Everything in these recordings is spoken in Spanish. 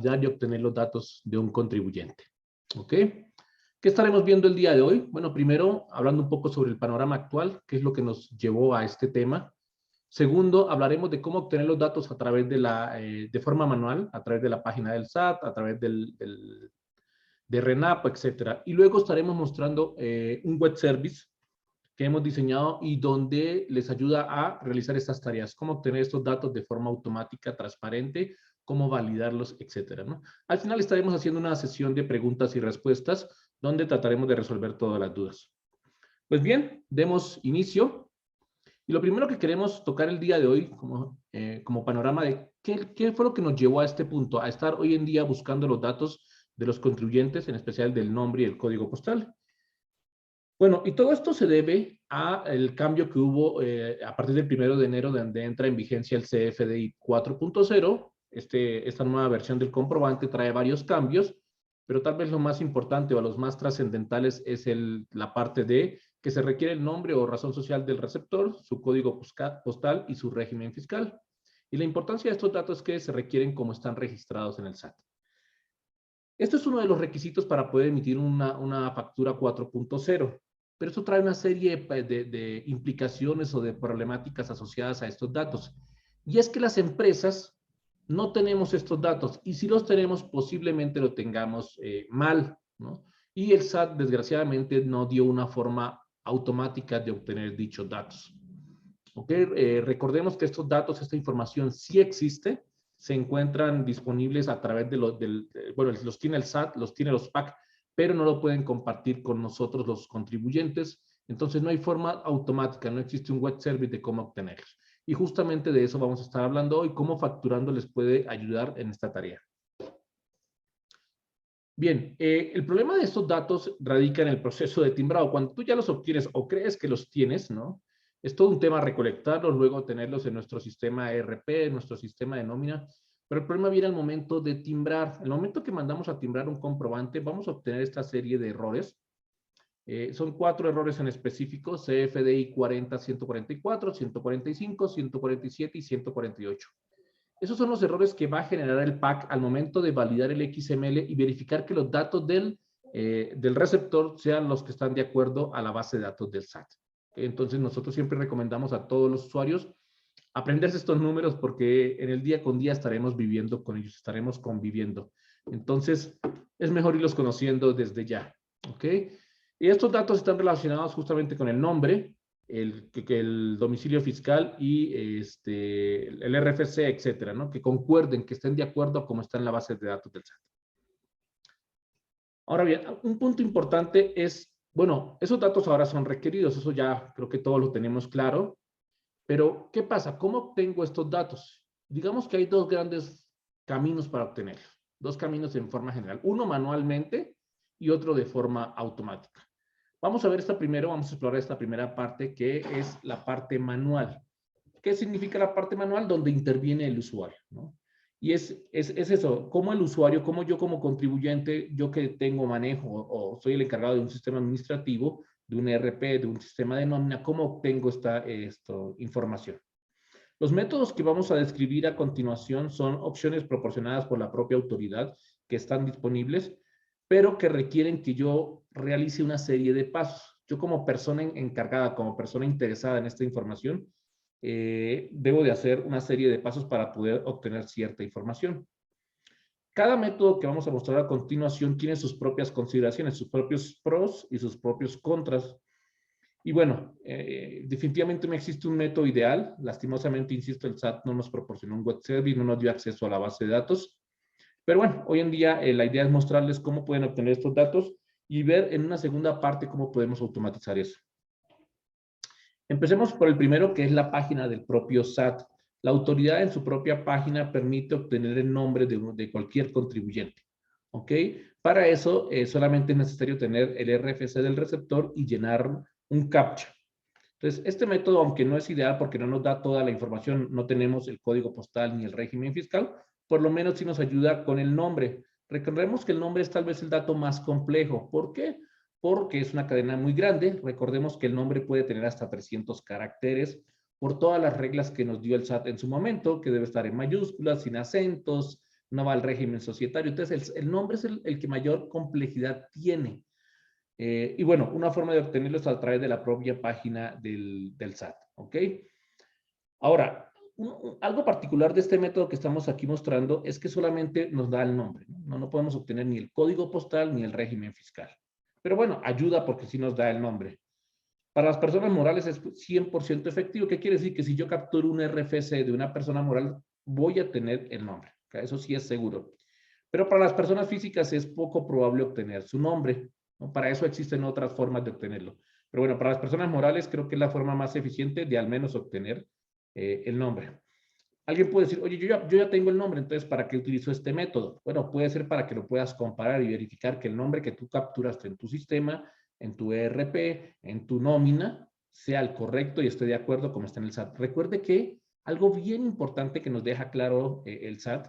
y obtener los datos de un contribuyente. ¿Ok? ¿Qué estaremos viendo el día de hoy? Bueno, primero, hablando un poco sobre el panorama actual, qué es lo que nos llevó a este tema. Segundo, hablaremos de cómo obtener los datos a través de forma manual, a través de la página del SAT, a través de RENAP, etcétera. Y luego estaremos mostrando un web service que hemos diseñado y donde les ayuda a realizar estas tareas, cómo obtener estos datos de forma automática, transparente, cómo validarlos, etcétera, ¿no? Al final estaremos haciendo una sesión de preguntas y respuestas donde trataremos de resolver todas las dudas. Pues bien, demos inicio. Y lo primero que queremos tocar el día de hoy, como panorama de qué fue lo que nos llevó a este punto, a estar hoy en día buscando los datos de los contribuyentes, en especial del nombre y el código postal. Bueno, y todo esto se debe al cambio que hubo a partir del 1 de enero, donde entra en vigencia el CFDI 4.0. Esta nueva versión del comprobante trae varios cambios, pero tal vez lo más importante o los más trascendentales es la parte de que se requiere el nombre o razón social del receptor, su código postal y su régimen fiscal. Y la importancia de estos datos es que se requieren como están registrados en el SAT. Esto es uno de los requisitos para poder emitir una factura 4.0. Pero eso trae una serie de implicaciones o de problemáticas asociadas a estos datos. Y es que las empresas no tenemos estos datos, y si los tenemos, posiblemente lo tengamos mal, ¿no? Y el SAT, desgraciadamente, no dio una forma automática de obtener dichos datos. ¿Ok? Recordemos que estos datos, esta información sí existe, se encuentran disponibles a través bueno, los tiene el SAT, los tiene los PAC, pero no lo pueden compartir con nosotros los contribuyentes. Entonces no hay forma automática, no existe un web service de cómo obtenerlos. Y justamente de eso vamos a estar hablando hoy, cómo facturando les puede ayudar en esta tarea. Bien, el problema de estos datos radica en el proceso de timbrado. Cuando tú ya los obtienes o crees que los tienes, ¿no? Es todo un tema recolectarlos, luego tenerlos en nuestro sistema ERP, en nuestro sistema de nómina. Pero el problema viene al momento de timbrar. El momento que mandamos a timbrar un comprobante, vamos a obtener esta serie de errores. Son 4 errores en específico: CFDI 40, 144, 145, 147 y 148. Esos son los errores que va a generar el PAC al momento de validar el XML y verificar que los datos del receptor sean los que están de acuerdo a la base de datos del SAT. Entonces, nosotros siempre recomendamos a todos los usuarios aprenderse estos números, porque en el día con día estaremos viviendo con ellos, estaremos conviviendo. Entonces, es mejor irlos conociendo desde ya. ¿Ok? Y estos datos están relacionados justamente con el nombre, el domicilio fiscal y el RFC, etcétera, ¿no? Que concuerden, que estén de acuerdo a cómo está en la base de datos del SAT. Ahora bien, un punto importante es, bueno, esos datos ahora son requeridos, eso ya creo que todos lo tenemos claro, pero ¿qué pasa? ¿Cómo obtengo estos datos? Digamos que hay dos grandes caminos para obtenerlos, dos caminos en forma general, uno manualmente y otro de forma automática. Vamos a ver vamos a explorar esta primera parte, que es la parte manual. ¿Qué significa la parte manual? Donde interviene el usuario, ¿no? Y es eso, cómo el usuario, cómo yo como contribuyente, yo que tengo manejo o soy el encargado de un sistema administrativo, de un ERP, de un sistema de nómina, cómo obtengo esta información. Los métodos que vamos a describir a continuación son opciones proporcionadas por la propia autoridad que están disponibles, pero que requieren que yo realice una serie de pasos. Yo como persona encargada, como persona interesada en esta información, debo de hacer una serie de pasos para poder obtener cierta información. Cada método que vamos a mostrar a continuación tiene sus propias consideraciones, sus propios pros y sus propios contras. Y bueno, definitivamente no existe un método ideal. Lastimosamente, insisto, el SAT no nos proporcionó un web service, no nos dio acceso a la base de datos. Pero bueno, hoy en día la idea es mostrarles cómo pueden obtener estos datos y ver en una segunda parte cómo podemos automatizar eso. Empecemos por el primero, que es la página del propio SAT. La autoridad en su propia página permite obtener el nombre de cualquier contribuyente. ¿Ok? Para eso solamente es necesario tener el RFC del receptor y llenar un CAPTCHA. Entonces, este método, aunque no es ideal porque no nos da toda la información, no tenemos el código postal ni el régimen fiscal, por lo menos sí nos ayuda con el nombre. Recordemos que el nombre es tal vez el dato más complejo. ¿Por qué? Porque es una cadena muy grande. Recordemos que el nombre puede tener hasta 300 caracteres por todas las reglas que nos dio el SAT en su momento, que debe estar en mayúsculas, sin acentos, no va al régimen societario. Entonces, el nombre es el que mayor complejidad tiene. Y bueno, una forma de obtenerlo es a través de la propia página del SAT, ¿ok? Ahora, algo particular de este método que estamos aquí mostrando es que solamente nos da el nombre, ¿no? No podemos obtener ni el código postal ni el régimen fiscal. Pero bueno, ayuda porque sí nos da el nombre. Para las personas morales es 100% efectivo. ¿Qué quiere decir? Que si yo capturo un RFC de una persona moral, voy a tener el nombre. ¿Okay? Eso sí es seguro. Pero para las personas físicas es poco probable obtener su nombre, ¿no? Para eso existen otras formas de obtenerlo. Pero bueno, para las personas morales creo que es la forma más eficiente de al menos obtener el nombre. Alguien puede decir, oye, yo ya tengo el nombre, entonces, ¿para qué utilizo este método? Bueno, puede ser para que lo puedas comparar y verificar que el nombre que tú capturaste en tu sistema, en tu ERP, en tu nómina, sea el correcto y esté de acuerdo como está en el SAT. Recuerde que algo bien importante que nos deja claro el SAT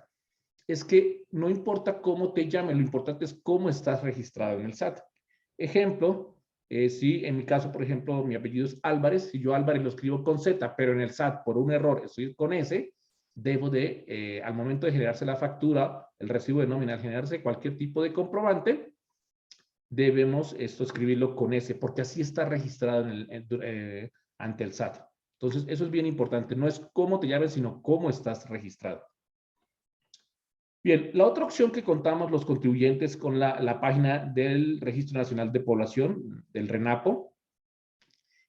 es que no importa cómo te llamen, lo importante es cómo estás registrado en el SAT. Ejemplo, si en mi caso, por ejemplo, mi apellido es Álvarez, si yo Álvarez lo escribo con Z, pero en el SAT por un error estoy con S, debo de, al momento de generarse la factura, el recibo de nómina, al generarse cualquier tipo de comprobante, debemos escribirlo con S, porque así está registrado ante el SAT. Entonces, eso es bien importante. No es cómo te llames, sino cómo estás registrado. Bien, la otra opción que contamos los contribuyentes con la página del Registro Nacional de Población, del RENAPO.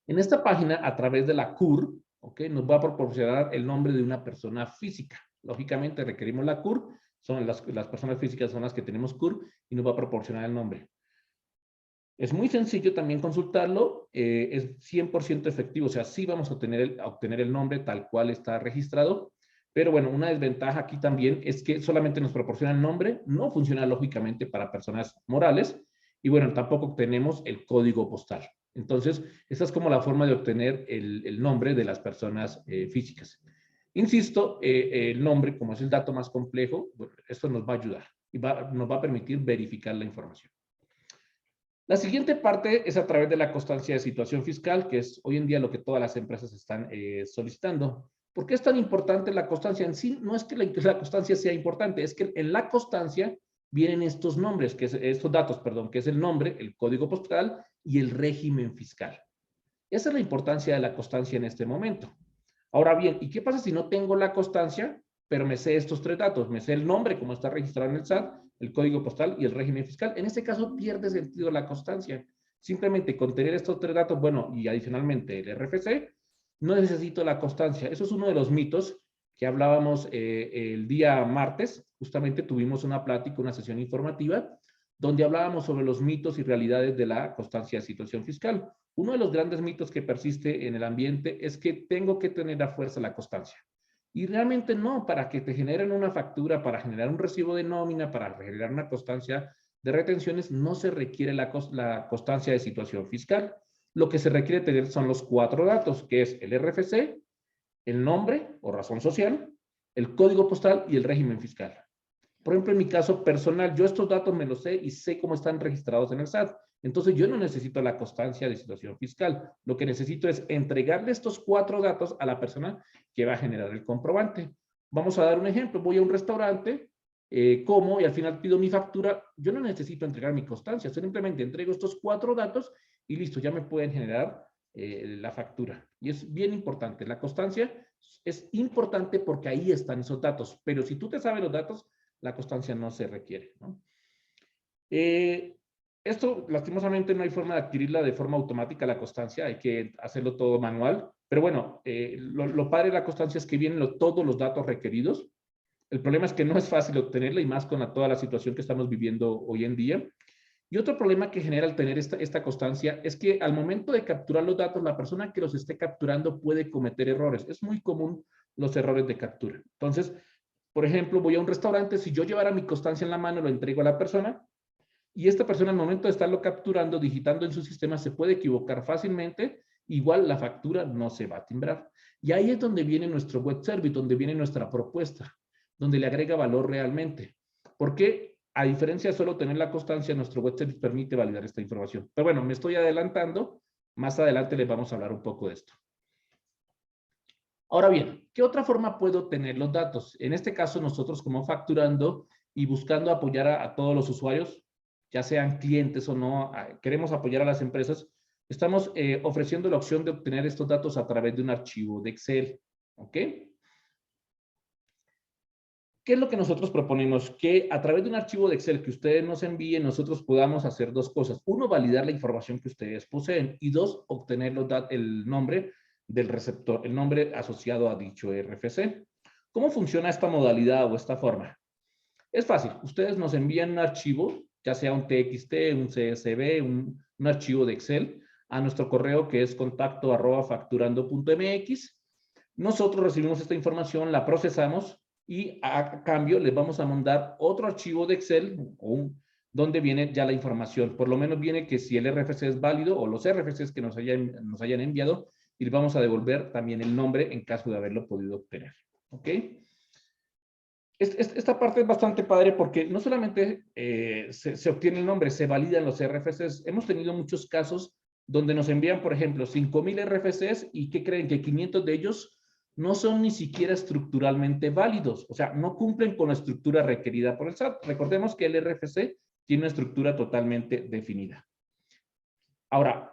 En esta página, a través de la CUR, ¿okay? Nos va a proporcionar el nombre de una persona física. Lógicamente requerimos la CUR, son las personas físicas son las que tenemos CUR y nos va a proporcionar el nombre. Es muy sencillo también consultarlo, es 100% efectivo, o sea, sí vamos a obtener el nombre tal cual está registrado, pero bueno, una desventaja aquí también es que solamente nos proporciona el nombre, no funciona lógicamente para personas morales, y bueno, tampoco obtenemos el código postal. Entonces, esa es como la forma de obtener el nombre de las personas físicas. Insisto, el nombre, como es el dato más complejo, bueno, esto nos va a ayudar y nos va a permitir verificar la información. La siguiente parte es a través de la constancia de situación fiscal, que es hoy en día lo que todas las empresas están solicitando. ¿Por qué es tan importante la constancia en sí? No es que la constancia sea importante, es que en la constancia vienen estos nombres, estos datos, perdón, que es el nombre, el código postal y el régimen fiscal. Esa es la importancia de la constancia en este momento. Ahora bien, ¿y qué pasa si no tengo la constancia, pero me sé estos tres datos? Me sé el nombre, como está registrado en el SAT, el código postal y el régimen fiscal. En este caso pierde sentido la constancia. Simplemente con tener estos tres datos, bueno, y adicionalmente el RFC, no necesito la constancia. Eso es uno de los mitos que hablábamos el día martes. Justamente tuvimos una plática, una sesión informativa, donde hablábamos sobre los mitos y realidades de la constancia de situación fiscal. Uno de los grandes mitos que persiste en el ambiente es que tengo que tener a fuerza la constancia. Y realmente no, para que te generen una factura, para generar un recibo de nómina, para generar una constancia de retenciones, no se requiere la constancia de situación fiscal. Lo que se requiere tener son los 4 datos, que es el RFC, el nombre o razón social, el código postal y el régimen fiscal. Por ejemplo, en mi caso personal, yo estos datos me los sé y sé cómo están registrados en el SAT. Entonces, yo no necesito la constancia de situación fiscal. Lo que necesito es entregarle estos 4 datos a la persona que va a generar el comprobante. Vamos a dar un ejemplo. Voy a un restaurante, como y al final pido mi factura. Yo no necesito entregar mi constancia. Simplemente entrego estos 4 datos y listo, ya me pueden generar la factura. Y es bien importante. La constancia es importante porque ahí están esos datos. Pero si tú te sabes los datos, la constancia no se requiere, ¿no? Esto, lastimosamente, no hay forma de adquirirla de forma automática, la constancia, hay que hacerlo todo manual, pero bueno, lo padre de la constancia es que vienen todos los datos requeridos. El problema es que no es fácil obtenerla y más con toda la situación que estamos viviendo hoy en día. Y otro problema que genera al tener esta constancia es que al momento de capturar los datos, la persona que los esté capturando puede cometer errores. Es muy común los errores de captura. Entonces, por ejemplo, voy a un restaurante, si yo llevara mi constancia en la mano, lo entrego a la persona y esta persona al momento de estarlo capturando, digitando en su sistema, se puede equivocar fácilmente, igual la factura no se va a timbrar. Y ahí es donde viene nuestro web service, donde viene nuestra propuesta, donde le agrega valor realmente. Porque a diferencia de solo tener la constancia, nuestro web service permite validar esta información. Pero bueno, me estoy adelantando, más adelante les vamos a hablar un poco de esto. Ahora bien, ¿qué otra forma puedo obtener los datos? En este caso, nosotros como facturando y buscando apoyar a todos los usuarios, ya sean clientes o no, queremos apoyar a las empresas, estamos ofreciendo la opción de obtener estos datos a través de un archivo de Excel. ¿Ok? ¿Qué es lo que nosotros proponemos? Que a través de un archivo de Excel que ustedes nos envíen, nosotros podamos hacer dos cosas. Uno, validar la información que ustedes poseen. Y dos, obtener el nombre del receptor, el nombre asociado a dicho RFC. ¿Cómo funciona esta modalidad o esta forma? Es fácil. Ustedes nos envían un archivo, ya sea un TXT, un CSV, un archivo de Excel, a nuestro correo que es contacto@facturando.mx. Nosotros recibimos esta información, la procesamos y a cambio les vamos a mandar otro archivo de Excel donde viene ya la información. Por lo menos viene que si el RFC es válido o los RFCs que nos hayan enviado y les vamos a devolver también el nombre en caso de haberlo podido obtener. ¿Ok? Esta parte es bastante padre porque no solamente se obtiene el nombre, se validan los RFCs. Hemos tenido muchos casos donde nos envían, por ejemplo, 5,000 RFCs y ¿qué creen? Que 500 de ellos no son ni siquiera estructuralmente válidos. O sea, no cumplen con la estructura requerida por el SAT. Recordemos que el RFC tiene una estructura totalmente definida. Ahora,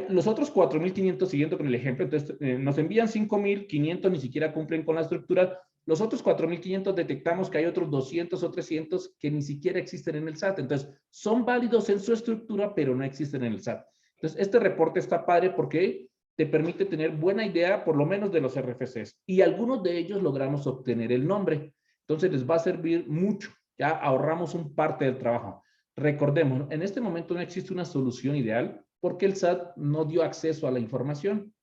los otros 4,500, siguiendo con el ejemplo, entonces nos envían 5,500, ni siquiera cumplen con la estructura. Los otros 4,500 detectamos que hay otros 200 o 300 que ni siquiera existen en el SAT. Entonces, son válidos en su estructura, pero no existen en el SAT. Entonces, este reporte está padre porque te permite tener buena idea, por lo menos, de los RFCs. Y algunos de ellos logramos obtener el nombre. Entonces, les va a servir mucho. Ya ahorramos un parte del trabajo. Recordemos, en este momento no existe una solución ideal porque el SAT no dio acceso a la información.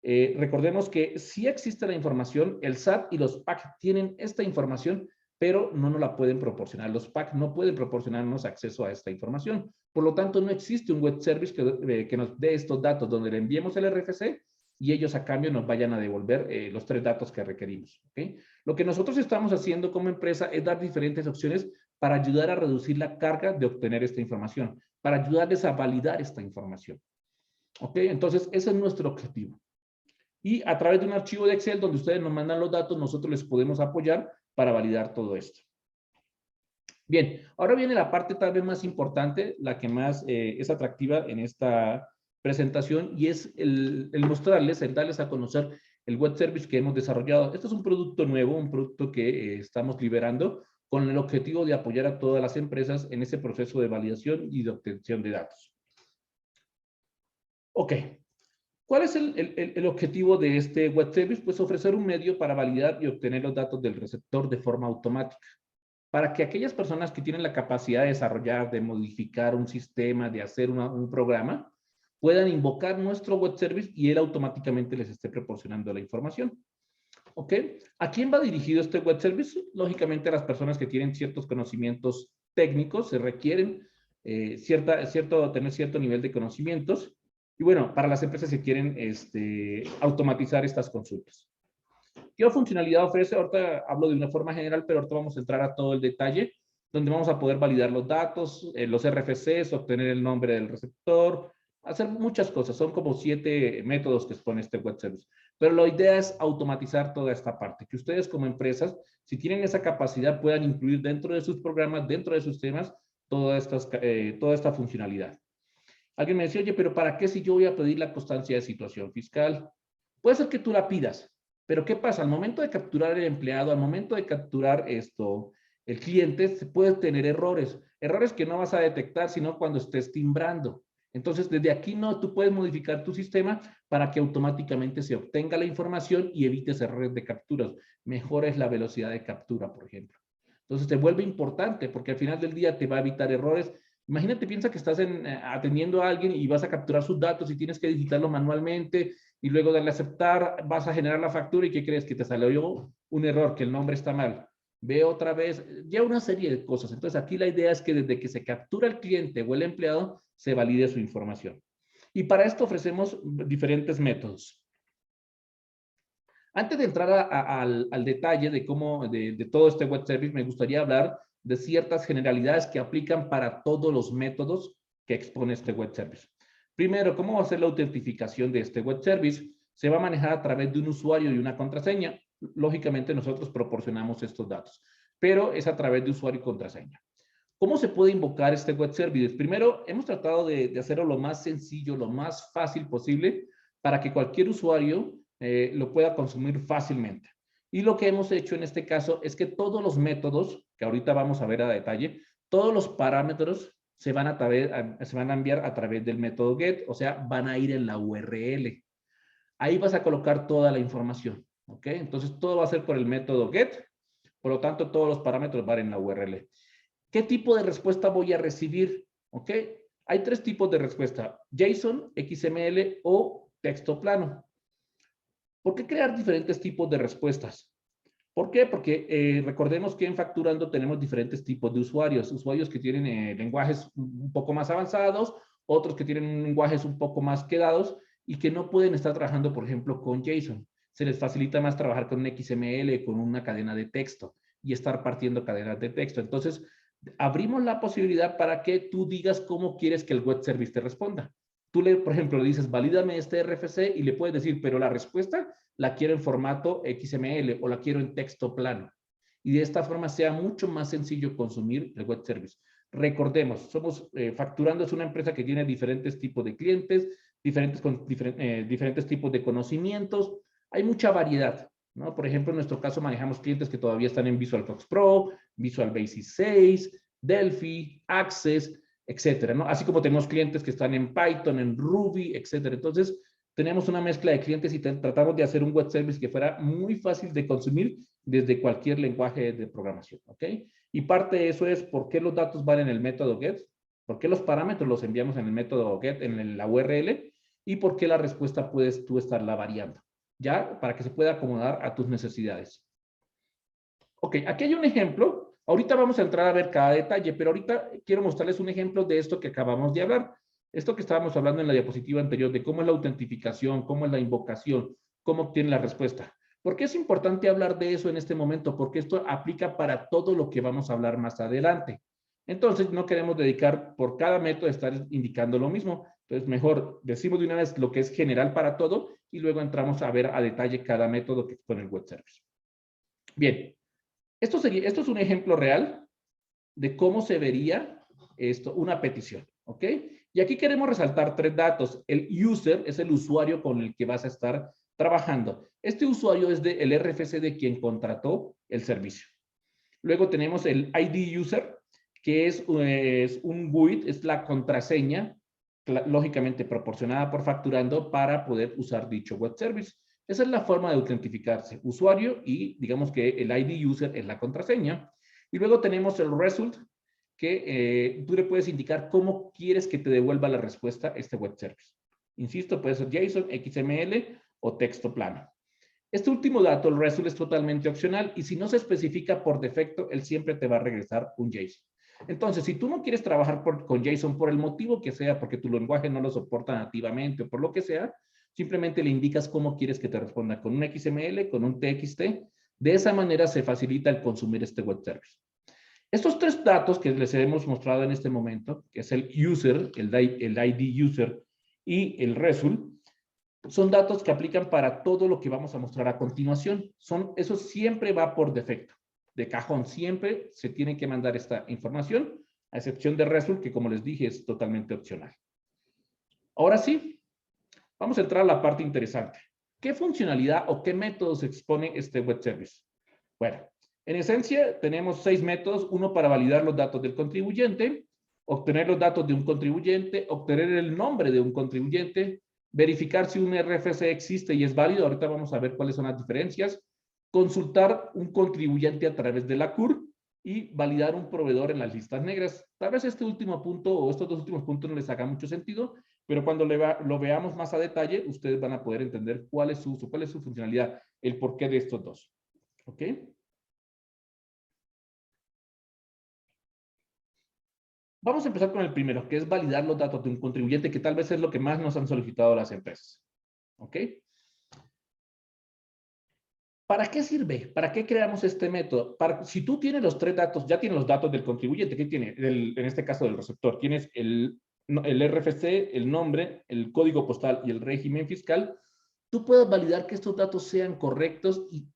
Recordemos que sí existe la información, el SAT y los PAC tienen esta información, pero no nos la pueden proporcionar. Los PAC no pueden proporcionarnos acceso a esta información. Por lo tanto, no existe un web service que nos dé estos datos donde le enviemos el RFC y ellos a cambio nos vayan a devolver los 3 datos que requerimos. ¿Okay? Lo que nosotros estamos haciendo como empresa es dar diferentes opciones para ayudar a reducir la carga de obtener esta información, para ayudarles a validar esta información. ¿Ok? Entonces, ese es nuestro objetivo. Y a través de un archivo de Excel donde ustedes nos mandan los datos, nosotros les podemos apoyar para validar todo esto. Bien, ahora viene la parte tal vez más importante, la que más es atractiva en esta presentación y es el mostrarles, el darles a conocer el web service que hemos desarrollado. Este es un producto nuevo, un producto que estamos liberando con el objetivo de apoyar a todas las empresas en ese proceso de validación y de obtención de datos. Ok. ¿Cuál es el objetivo de este web service? Pues ofrecer un medio para validar y obtener los datos del receptor de forma automática. Para que aquellas personas que tienen la capacidad de desarrollar, de modificar un sistema, de hacer un programa, puedan invocar nuestro web service y él automáticamente les esté proporcionando la información. ¿Ok? ¿A quién va dirigido este web service? Lógicamente a las personas que tienen ciertos conocimientos técnicos, se requieren tener cierto nivel de conocimientos. Y bueno, para las empresas que quieren automatizar estas consultas. ¿Qué funcionalidad ofrece? Ahorita hablo de una forma general, pero ahorita vamos a entrar a todo el detalle, donde vamos a poder validar los datos, los RFCs, obtener el nombre del receptor, hacer muchas cosas. Son como 7 métodos que expone este web service. Pero la idea es automatizar toda esta parte, que ustedes como empresas, si tienen esa capacidad, puedan incluir dentro de sus programas, dentro de sus temas, toda esta funcionalidad. Alguien me decía, oye, pero ¿para qué si yo voy a pedir la constancia de situación fiscal? Puede ser que tú la pidas, pero ¿qué pasa? Al momento de capturar el empleado, al momento de capturar el cliente, se puede tener errores. Errores que no vas a detectar, sino cuando estés timbrando. Entonces, desde aquí tú puedes modificar tu sistema para que automáticamente se obtenga la información y evites errores de capturas. Mejores la velocidad de captura, por ejemplo. Entonces, te vuelve importante porque al final del día te va a evitar errores. Imagínate, piensa que estás atendiendo a alguien y vas a capturar sus datos y tienes que digitarlo manualmente y luego darle a aceptar, vas a generar la factura y ¿qué crees? Que te salió un error, que el nombre está mal. Ve otra vez, ya una serie de cosas. Entonces aquí la idea es que desde que se captura el cliente o el empleado, se valide su información. Y para esto ofrecemos diferentes métodos. Antes de entrar al detalle de todo este web service, me gustaría hablar de ciertas generalidades que aplican para todos los métodos que expone este web service. Primero, ¿cómo va a ser la autentificación de este web service? se va a manejar a través de un usuario y una contraseña. Lógicamente nosotros proporcionamos estos datos, pero es a través de usuario y contraseña. ¿Cómo se puede invocar este web service? Primero, hemos tratado de hacerlo lo más sencillo, lo más fácil posible, para que cualquier usuario lo pueda consumir fácilmente. Y lo que hemos hecho en este caso es que todos los métodos, que ahorita vamos a ver a detalle, todos los parámetros se van a enviar a través del método get, o sea, van a ir en la URL. Ahí vas a colocar toda la información, ¿ok? Entonces, todo va a ser por el método get, por lo tanto, todos los parámetros van en la URL. ¿Qué tipo de respuesta voy a recibir? ¿Ok? Hay tres tipos de respuesta: JSON, XML o texto plano. ¿Por qué crear diferentes tipos de respuestas? ¿Por qué? Porque recordemos que en Facturando tenemos diferentes tipos de usuarios. Usuarios que tienen lenguajes un poco más avanzados, otros que tienen lenguajes un poco más quedados y que no pueden estar trabajando, por ejemplo, con JSON. Se les facilita más trabajar con un XML, con una cadena de texto y estar partiendo cadenas de texto. Entonces, abrimos la posibilidad para que tú digas cómo quieres que el web service te responda. Tú, por ejemplo, le dices, valídame este RFC y le puedes decir, pero la respuesta la quiero en formato XML o la quiero en texto plano. Y de esta forma sea mucho más sencillo consumir el web service. Recordemos, Facturando es una empresa que tiene diferentes tipos de clientes, diferentes tipos de conocimientos. Hay mucha variedad, ¿no? Por ejemplo, en nuestro caso manejamos clientes que todavía están en VisualFox Pro, Visual Basic 6, Delphi, Access, etcétera, ¿no? Así como tenemos clientes que están en Python, en Ruby, etcétera. Entonces, tenemos una mezcla de clientes y tratamos de hacer un web service que fuera muy fácil de consumir desde cualquier lenguaje de programación, ¿ok? Y parte de eso es por qué los datos van en el método get, por qué los parámetros los enviamos en el método get, en la URL, y por qué la respuesta puedes tú estarla variando, ¿ya? Para que se pueda acomodar a tus necesidades. Ok, aquí hay un ejemplo. Ahorita vamos a entrar a ver cada detalle, pero ahorita quiero mostrarles un ejemplo de esto que acabamos de hablar. Esto que estábamos hablando en la diapositiva anterior, de cómo es la autentificación, cómo es la invocación, cómo obtiene la respuesta. ¿Por qué es importante hablar de eso en este momento? Porque esto aplica para todo lo que vamos a hablar más adelante. Entonces, no queremos dedicar por cada método a estar indicando lo mismo. Entonces, mejor decimos de una vez lo que es general para todo y luego entramos a ver a detalle cada método que expone el web service. Bien, esto es un ejemplo real de cómo se vería una petición, ¿ok? Y aquí queremos resaltar tres datos. El user es el usuario con el que vas a estar trabajando. Este usuario es el RFC de quien contrató el servicio. Luego tenemos el ID user, que es un GUID, es la contraseña, lógicamente proporcionada por Facturando para poder usar dicho web service. Esa es la forma de autentificarse, usuario y digamos que el ID user es la contraseña. Y luego tenemos el result, que tú le puedes indicar cómo quieres que te devuelva la respuesta a este web service. Insisto, puede ser JSON, XML o texto plano. Este último dato, el result, es totalmente opcional y si no se especifica por defecto, él siempre te va a regresar un JSON. Entonces, si tú no quieres trabajar con JSON por el motivo que sea, porque tu lenguaje no lo soporta nativamente o por lo que sea, simplemente le indicas cómo quieres que te responda, con un XML, con un TXT. De esa manera se facilita el consumir este web service. Estos tres datos que les hemos mostrado en este momento, que es el user, el ID user y el result, son datos que aplican para todo lo que vamos a mostrar a continuación. Eso siempre va por defecto. De cajón, siempre se tiene que mandar esta información, a excepción de result, que como les dije es totalmente opcional. Ahora sí, vamos a entrar a la parte interesante. ¿Qué funcionalidad o qué métodos expone este web service? Bueno, en esencia tenemos 6 métodos, uno para validar los datos del contribuyente, obtener los datos de un contribuyente, obtener el nombre de un contribuyente, verificar si un RFC existe y es válido, ahorita vamos a ver cuáles son las diferencias, consultar un contribuyente a través de la CUR y validar un proveedor en las listas negras. Tal vez este último punto o estos dos últimos puntos no les haga mucho sentido, pero cuando lo veamos más a detalle, ustedes van a poder entender cuál es su funcionalidad, el porqué de estos dos. ¿Ok? Vamos a empezar con el primero, que es validar los datos de un contribuyente, que tal vez es lo que más nos han solicitado las empresas. ¿Ok? ¿Para qué sirve? ¿Para qué creamos este método? Si tú tienes los tres datos, ya tienes los datos del contribuyente, ¿qué tiene? En este caso del receptor, tienes el RFC, el nombre, el código postal y el régimen fiscal. tú puedes validar que estos datos sean correctos y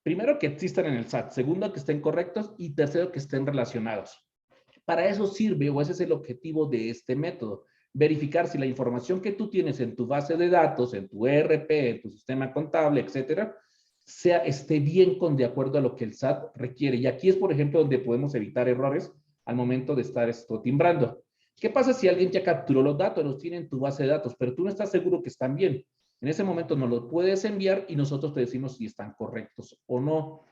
primero que existan en el SAT, segundo que estén correctos y tercero que estén relacionados. Para eso sirve, o ese es el objetivo de este método, verificar si la información que tú tienes en tu base de datos, en tu ERP, en tu sistema contable, etcétera, esté bien de acuerdo a lo que el SAT requiere. Y aquí es, por ejemplo, donde podemos evitar errores al momento de estar timbrando. ¿Qué pasa si alguien ya capturó los datos, los tiene en tu base de datos, pero tú no estás seguro que están bien? En ese momento nos los puedes enviar y nosotros te decimos si están correctos o no.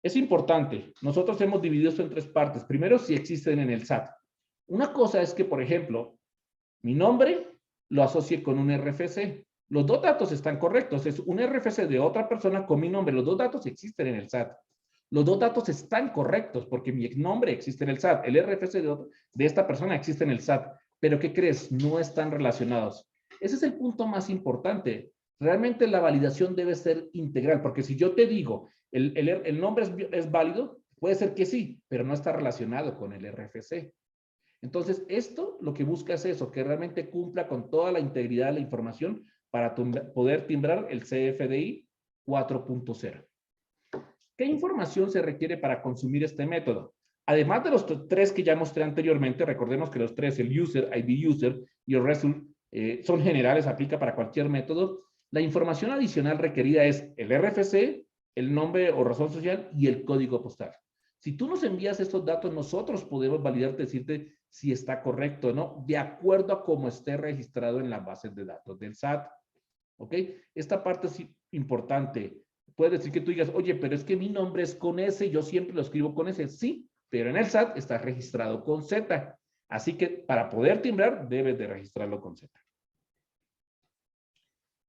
Es importante. Nosotros hemos dividido esto en tres partes. Primero, si existen en el SAT. Una cosa es que, por ejemplo, mi nombre lo asocie con un RFC. Los dos datos están correctos. Es un RFC de otra persona con mi nombre. Los dos datos existen en el SAT. Los dos datos están correctos porque mi nombre existe en el SAT. El RFC de esta persona existe en el SAT. Pero ¿qué crees? No están relacionados. Ese es el punto más importante. Realmente la validación debe ser integral, porque si yo te digo, el nombre es válido, puede ser que sí, pero no está relacionado con el RFC. Entonces, esto lo que busca es eso, que realmente cumpla con toda la integridad de la información para poder timbrar el CFDI 4.0. ¿Qué información se requiere para consumir este método? Además de los tres que ya mostré anteriormente, recordemos que los tres, el user, ID user y el result, son generales, aplica para cualquier método. La información adicional requerida es el RFC, el nombre o razón social y el código postal. Si tú nos envías estos datos, nosotros podemos validarte, decirte si está correcto o no, de acuerdo a cómo esté registrado en las bases de datos del SAT. ¿Ok? Esta parte es importante. Puedes decir que tú digas, oye, pero es que mi nombre es con S, yo siempre lo escribo con S. Sí, pero en el SAT está registrado con Z. Así que para poder timbrar, debes de registrarlo con Z.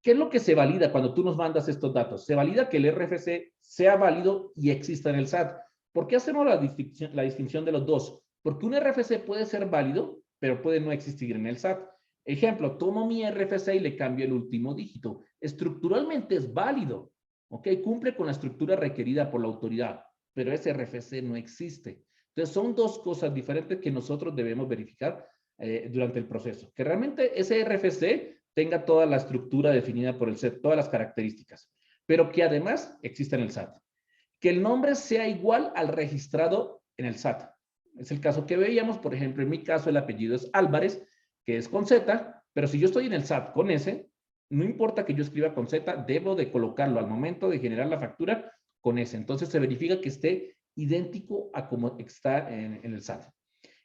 ¿Qué es lo que se valida cuando tú nos mandas estos datos? Se valida que el RFC sea válido y exista en el SAT. ¿Por qué hacemos la distinción de los dos? Porque un RFC puede ser válido, pero puede no existir en el SAT. Ejemplo, tomo mi RFC y le cambio el último dígito. Estructuralmente es válido, ¿ok? Cumple con la estructura requerida por la autoridad, pero ese RFC no existe. Entonces, son dos cosas diferentes que nosotros debemos verificar durante el proceso. Que realmente ese RFC tenga toda la estructura definida por el SAT, todas las características, pero que además exista en el SAT. Que el nombre sea igual al registrado en el SAT. Es el caso que veíamos, por ejemplo, en mi caso el apellido es Álvarez, que es con Z, pero si yo estoy en el SAT con S, no importa que yo escriba con Z, debo de colocarlo al momento de generar la factura con S. Entonces se verifica que esté idéntico a como está en el SAT.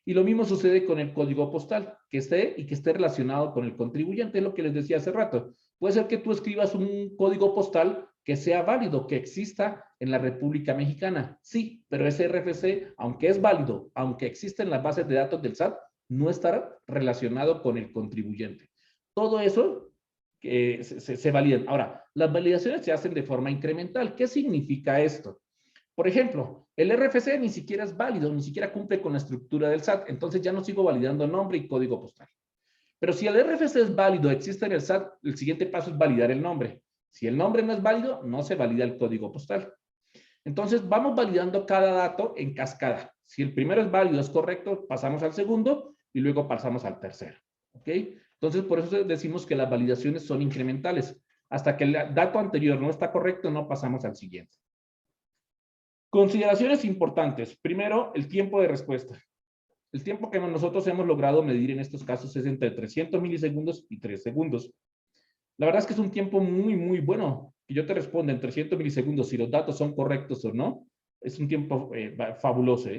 Y lo mismo sucede con el código postal, que esté relacionado con el contribuyente, es lo que les decía hace rato. Puede ser que tú escribas un código postal que sea válido, que exista en la República Mexicana. Sí, pero ese RFC, aunque es válido, aunque exista en las bases de datos del SAT, no estará relacionado con el contribuyente. Todo eso se valida. Ahora, las validaciones se hacen de forma incremental. ¿Qué significa esto? Por ejemplo, el RFC ni siquiera es válido, ni siquiera cumple con la estructura del SAT, entonces ya no sigo validando nombre y código postal. Pero si el RFC es válido, existe en el SAT, el siguiente paso es validar el nombre. Si el nombre no es válido, no se valida el código postal. Entonces, vamos validando cada dato en cascada. Si el primero es válido, es correcto, pasamos al segundo y luego pasamos al tercero. ¿Ok? Entonces, por eso decimos que las validaciones son incrementales. Hasta que el dato anterior no está correcto, no pasamos al siguiente. Consideraciones importantes. Primero, el tiempo de respuesta. El tiempo que nosotros hemos logrado medir en estos casos es entre 300 milisegundos y 3 segundos. La verdad es que es un tiempo muy, muy bueno. Que yo te responda en 300 milisegundos si los datos son correctos o no. Es un tiempo fabuloso.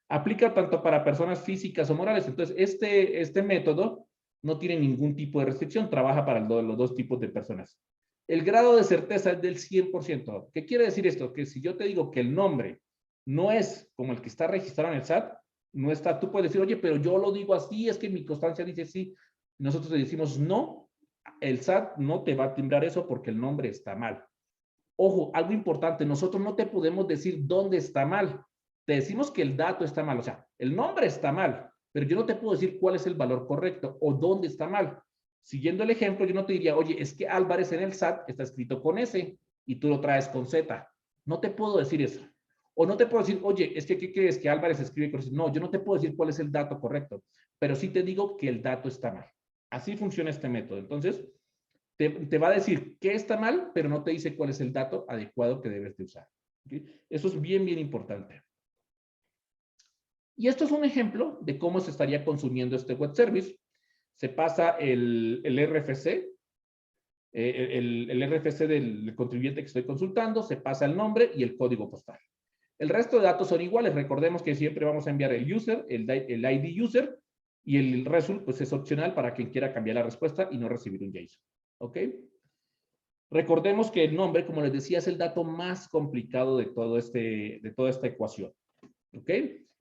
Aplica tanto para personas físicas o morales. Entonces, este método no tiene ningún tipo de restricción. Trabaja para los dos tipos de personas. El grado de certeza es del 100%. ¿Qué quiere decir esto? Que si yo te digo que el nombre no es como el que está registrado en el SAT, no está, tú puedes decir, oye, pero yo lo digo así, es que mi constancia dice sí. Nosotros le decimos, no, el SAT no te va a timbrar eso porque el nombre está mal. Ojo, algo importante, nosotros no te podemos decir dónde está mal. Te decimos que el dato está mal, o sea, el nombre está mal, pero yo no te puedo decir cuál es el valor correcto o dónde está mal. Siguiendo el ejemplo, yo no te diría, oye, es que Álvarez en el SAT está escrito con S y tú lo traes con Z. No te puedo decir eso. O no te puedo decir, oye, es que ¿qué crees que Álvarez escribe con S? No, yo no te puedo decir cuál es el dato correcto, pero sí te digo que el dato está mal. Así funciona este método. Entonces, te va a decir qué está mal, pero no te dice cuál es el dato adecuado que debes de usar. ¿Okay? Eso es bien, bien importante. Y esto es un ejemplo de cómo se estaría consumiendo este web service. Se pasa el RFC, el RFC del contribuyente que estoy consultando, se pasa el nombre y el código postal. El resto de datos son iguales. Recordemos que siempre vamos a enviar el user, el ID user, y el result pues es opcional para quien quiera cambiar la respuesta y no recibir un JSON. ¿Ok? Recordemos que el nombre, como les decía, es el dato más complicado de toda esta ecuación. ¿Ok?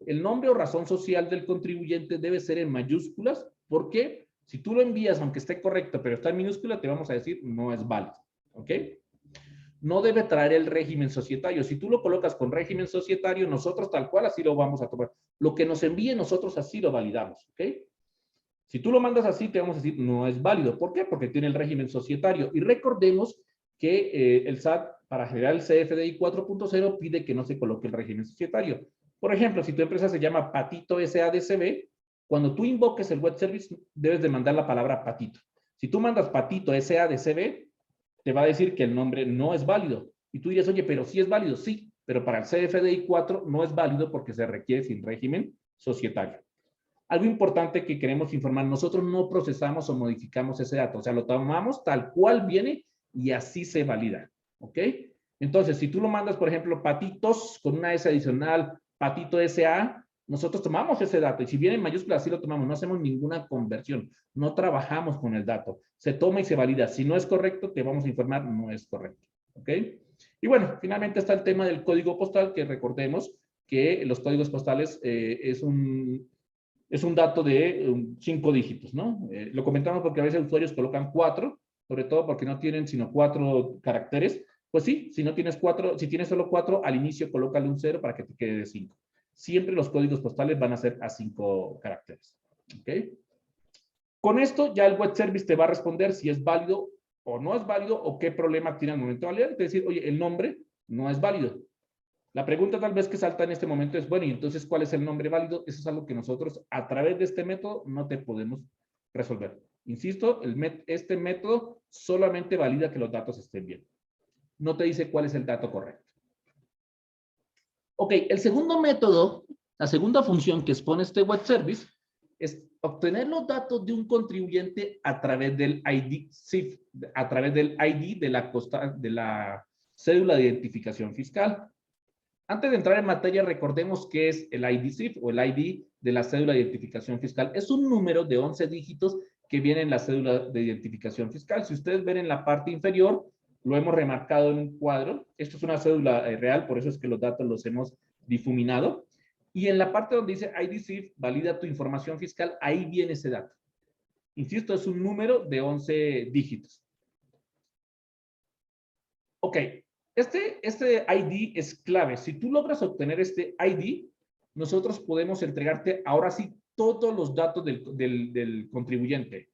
El nombre o razón social del contribuyente debe ser en mayúsculas. ¿Por qué? Si tú lo envías, aunque esté correcto, pero está en minúscula, te vamos a decir no es válido. ¿Ok? No debe traer el régimen societario. Si tú lo colocas con régimen societario, nosotros tal cual así lo vamos a tomar. Lo que nos envíe, nosotros así lo validamos. ¿Ok? Si tú lo mandas así, te vamos a decir no es válido. ¿Por qué? Porque tiene el régimen societario. Y recordemos que el SAT, para generar el CFDI 4.0, pide que no se coloque el régimen societario. Por ejemplo, si tu empresa se llama Patito SADCB, cuando tú invoques el web service, debes de mandar la palabra Patito. Si tú mandas Patito SADCB, te va a decir que el nombre no es válido. Y tú dirías, oye, pero sí es válido. Sí, pero para el CFDI 4 no es válido porque se requiere sin régimen societario. Algo importante que queremos informar, nosotros no procesamos o modificamos ese dato, o sea, lo tomamos tal cual viene y así se valida, ¿ok? Entonces, si tú lo mandas, por ejemplo, patitos con una S adicional, patito SA, nosotros tomamos ese dato y si viene en mayúsculas, así lo tomamos, no hacemos ninguna conversión, no trabajamos con el dato, se toma y se valida. Si no es correcto, te vamos a informar, no es correcto, ¿ok? Y bueno, finalmente está el tema del código postal, que recordemos que los códigos postales es un dato de 5 dígitos, ¿no? Lo comentamos porque a veces usuarios colocan 4, sobre todo porque no tienen sino 4 caracteres. Pues sí, si no tienes 4, si tienes solo 4, al inicio colócale un 0 para que te quede de 5. Siempre los códigos postales van a ser a 5 caracteres. ¿Ok? Con esto ya el web service te va a responder si es válido o no es válido o qué problema tiene al momento de validar. Es decir, oye, el nombre no es válido. La pregunta tal vez que salta en este momento es, bueno, y entonces, ¿cuál es el nombre válido? Eso es algo que nosotros, a través de este método, no te podemos resolver. Insisto, este método solamente valida que los datos estén bien. No te dice cuál es el dato correcto. Ok, el segundo método, la segunda función que expone este web service, es obtener los datos de un contribuyente a través del ID CIF, a través del ID de la cédula de identificación fiscal. Antes de entrar en materia, recordemos qué es el ID-CIF o el ID de la cédula de identificación fiscal. Es un número de 11 dígitos que viene en la cédula de identificación fiscal. Si ustedes ven en la parte inferior, lo hemos remarcado en un cuadro. Esto es una cédula real, por eso es que los datos los hemos difuminado. Y en la parte donde dice ID-CIF, valida tu información fiscal, ahí viene ese dato. Insisto, es un número de 11 dígitos. Ok. Este ID es clave. Si tú logras obtener este ID, nosotros podemos entregarte ahora sí todos los datos del contribuyente.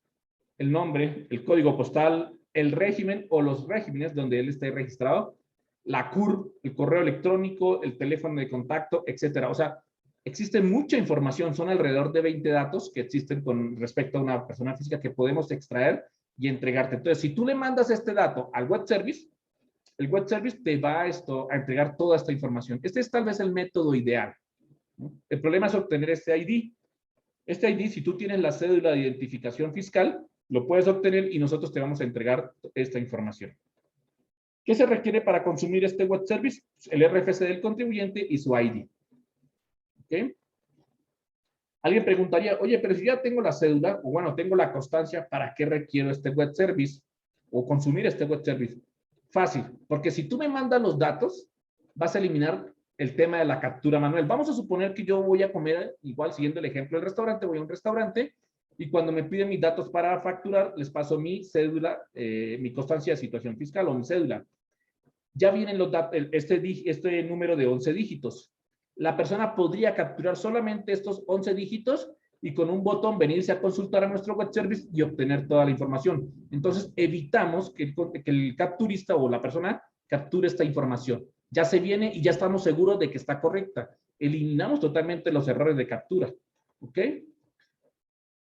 El nombre, el código postal, el régimen o los regímenes donde él esté registrado, la CUR, el correo electrónico, el teléfono de contacto, etcétera. O sea, existe mucha información. Son alrededor de 20 datos que existen con respecto a una persona física que podemos extraer y entregarte. Entonces, si tú le mandas este dato al web service, el web service te va a entregar toda esta información. Este es tal vez el método ideal, ¿no? El problema es obtener este ID. Este ID, si tú tienes la cédula de identificación fiscal, lo puedes obtener y nosotros te vamos a entregar esta información. ¿Qué se requiere para consumir este web service? El RFC del contribuyente y su ID. ¿Ok? Alguien preguntaría, oye, pero si ya tengo la cédula, o bueno, tengo la constancia, ¿para qué requiero este web service? O consumir este web service. Fácil, porque si tú me mandas los datos, vas a eliminar el tema de la captura manual. Vamos a suponer que yo voy a comer, igual siguiendo el ejemplo del restaurante, voy a un restaurante y cuando me piden mis datos para facturar, les paso mi cédula, mi constancia de situación fiscal o mi cédula. Ya vienen los datos, este número de 11 dígitos. La persona podría capturar solamente estos 11 dígitos y con un botón venirse a consultar a nuestro web service y obtener toda la información. Entonces, evitamos que el capturista o la persona capture esta información. Ya se viene y ya estamos seguros de que está correcta. Eliminamos totalmente los errores de captura. ¿Ok?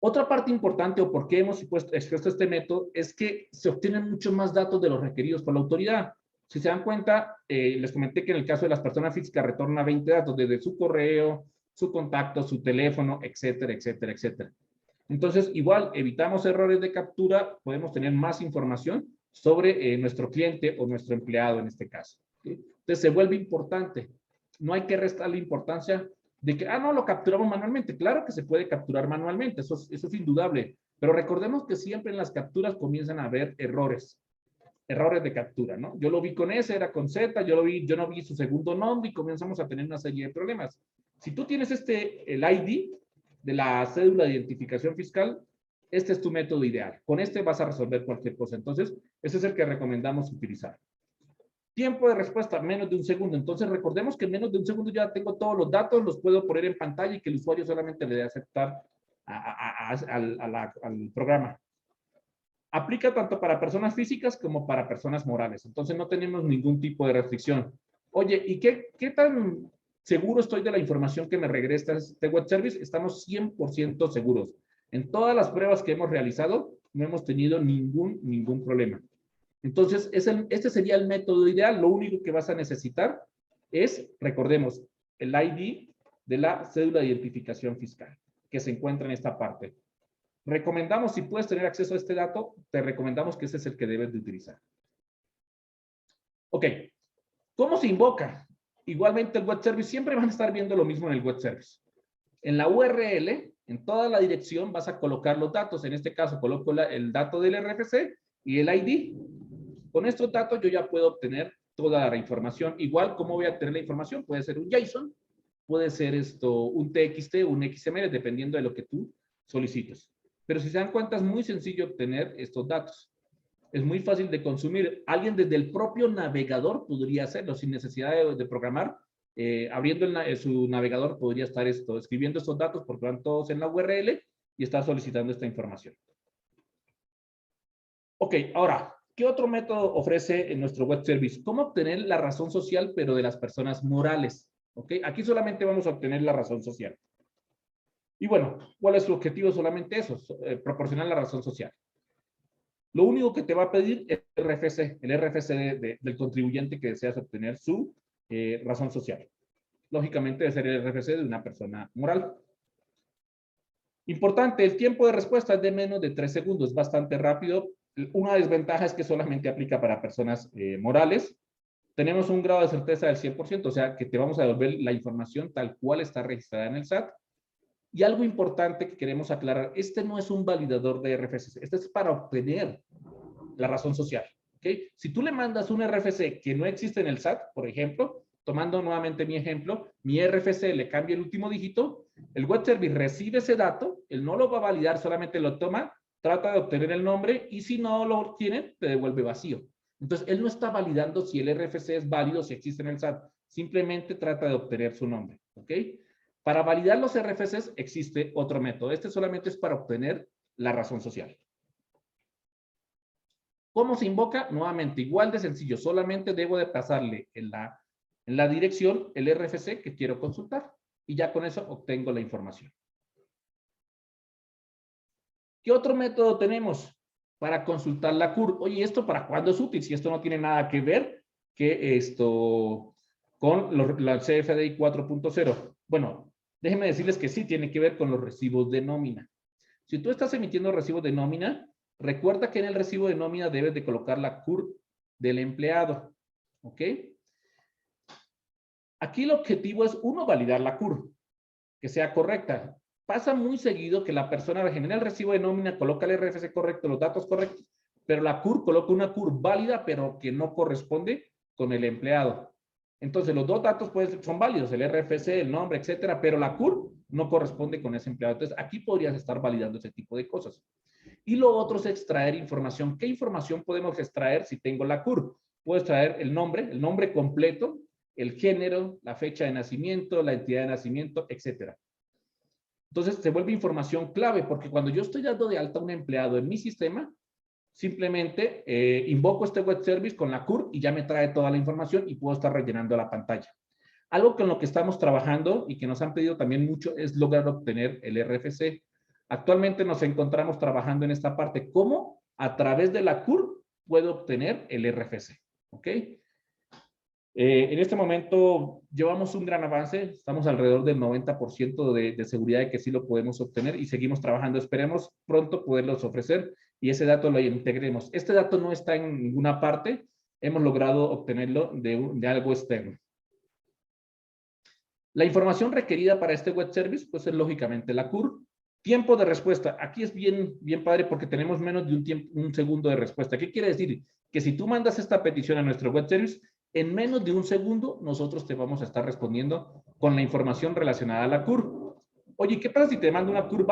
Otra parte importante, o por qué hemos expuesto este método, es que se obtienen muchos más datos de los requeridos por la autoridad. Si se dan cuenta, les comenté que en el caso de las personas físicas retorna 20 datos, desde su correo, su contacto, su teléfono, etcétera, etcétera, etcétera. Entonces, igual, evitamos errores de captura, podemos tener más información sobre nuestro cliente o nuestro empleado en este caso. ¿Sí? Entonces, se vuelve importante. No hay que restarle importancia de que, no, lo capturamos manualmente. Claro que se puede capturar manualmente, eso es indudable. Pero recordemos que siempre en las capturas comienzan a haber errores de captura, ¿no? Yo lo vi con S, era con Z, yo no vi su segundo nombre y comenzamos a tener una serie de problemas. Si tú tienes el ID de la cédula de identificación fiscal, este es tu método ideal. Con este vas a resolver cualquier cosa. Entonces, ese es el que recomendamos utilizar. Tiempo de respuesta, menos de un segundo. Entonces, recordemos que en menos de un segundo ya tengo todos los datos, los puedo poner en pantalla y que el usuario solamente le dé aceptar al programa. Aplica tanto para personas físicas como para personas morales. Entonces, no tenemos ningún tipo de restricción. Oye, ¿y qué tan seguro estoy de la información que me regresa este web service? Estamos 100% seguros. En todas las pruebas que hemos realizado, no hemos tenido ningún problema. Entonces, este sería el método ideal. Lo único que vas a necesitar es, recordemos, el ID de la cédula de identificación fiscal, que se encuentra en esta parte. Recomendamos, si puedes tener acceso a este dato, te recomendamos que ese es el que debes de utilizar. Ok, ¿cómo se invoca? Igualmente el web service, siempre van a estar viendo lo mismo en el web service. En la URL, en toda la dirección, vas a colocar los datos. En este caso, coloco el dato del RFC y el ID. Con estos datos yo ya puedo obtener toda la información. Igual, ¿cómo voy a obtener la información? Puede ser un JSON, puede ser un TXT, un XML, dependiendo de lo que tú solicites. Pero si se dan cuenta, es muy sencillo obtener estos datos. Es muy fácil de consumir. Alguien desde el propio navegador podría hacerlo sin necesidad de programar. Abriendo su navegador podría estar escribiendo estos datos porque van todos en la URL y está solicitando esta información. Ok, ahora, ¿qué otro método ofrece en nuestro web service? ¿Cómo obtener la razón social, pero de las personas morales? Ok, aquí solamente vamos a obtener la razón social. Y bueno, ¿cuál es su objetivo? Solamente eso, proporcionar la razón social. Lo único que te va a pedir es el RFC del contribuyente que deseas obtener su razón social. Lógicamente debe ser el RFC de una persona moral. Importante, el tiempo de respuesta es de menos de 3 segundos, es bastante rápido. Una desventaja es que solamente aplica para personas morales. Tenemos un grado de certeza del 100%, o sea que te vamos a devolver la información tal cual está registrada en el SAT. Y algo importante que queremos aclarar, este no es un validador de RFC, este es para obtener la razón social. ¿Okay? Si tú le mandas un RFC que no existe en el SAT, por ejemplo, tomando nuevamente mi ejemplo, mi RFC le cambia el último dígito, el web service recibe ese dato, él no lo va a validar, solamente lo toma, trata de obtener el nombre y si no lo obtiene, te devuelve vacío. Entonces, él no está validando si el RFC es válido, si existe en el SAT, simplemente trata de obtener su nombre. ¿Ok? Para validar los RFCs existe otro método. Este solamente es para obtener la razón social. ¿Cómo se invoca? Nuevamente, igual de sencillo. Solamente debo de pasarle en la dirección el RFC que quiero consultar. Y ya con eso obtengo la información. ¿Qué otro método tenemos para consultar la CUR? Oye, ¿esto para cuándo es útil? Si esto no tiene nada que ver con la CFDI 4.0. Bueno, déjenme decirles que sí tiene que ver con los recibos de nómina. Si tú estás emitiendo recibos de nómina, recuerda que en el recibo de nómina debes de colocar la CUR del empleado. ¿Ok? Aquí el objetivo es, uno, validar la CUR, que sea correcta. Pasa muy seguido que la persona genera el recibo de nómina, coloca el RFC correcto, los datos correctos, pero la CUR coloca una CUR válida, pero que no corresponde con el empleado. Entonces, los dos datos son válidos, el RFC, el nombre, etcétera, pero la CUR no corresponde con ese empleado. Entonces, aquí podrías estar validando ese tipo de cosas. Y lo otro es extraer información. ¿Qué información podemos extraer si tengo la CUR? Puedo extraer el nombre completo, el género, la fecha de nacimiento, la entidad de nacimiento, etcétera. Entonces, se vuelve información clave, porque cuando yo estoy dando de alta a un empleado en mi sistema, simplemente invoco este web service con la CUR y ya me trae toda la información y puedo estar rellenando la pantalla. Algo con lo que estamos trabajando y que nos han pedido también mucho es lograr obtener el RFC. Actualmente nos encontramos trabajando en esta parte. ¿Cómo? A través de la CUR puedo obtener el RFC. ¿Ok? En este momento llevamos un gran avance, estamos alrededor del 90% de seguridad de que sí lo podemos obtener y seguimos trabajando. Esperemos pronto poderlos ofrecer y ese dato lo integremos. Este dato no está en ninguna parte, hemos logrado obtenerlo de algo externo. La información requerida para este web service, pues es lógicamente la CUR. Tiempo de respuesta. Aquí es bien padre porque tenemos menos de un segundo de respuesta. ¿Qué quiere decir? Que si tú mandas esta petición a nuestro web service, en menos de un segundo nosotros te vamos a estar respondiendo con la información relacionada a la CUR. Oye, ¿qué pasa si te mando una CUR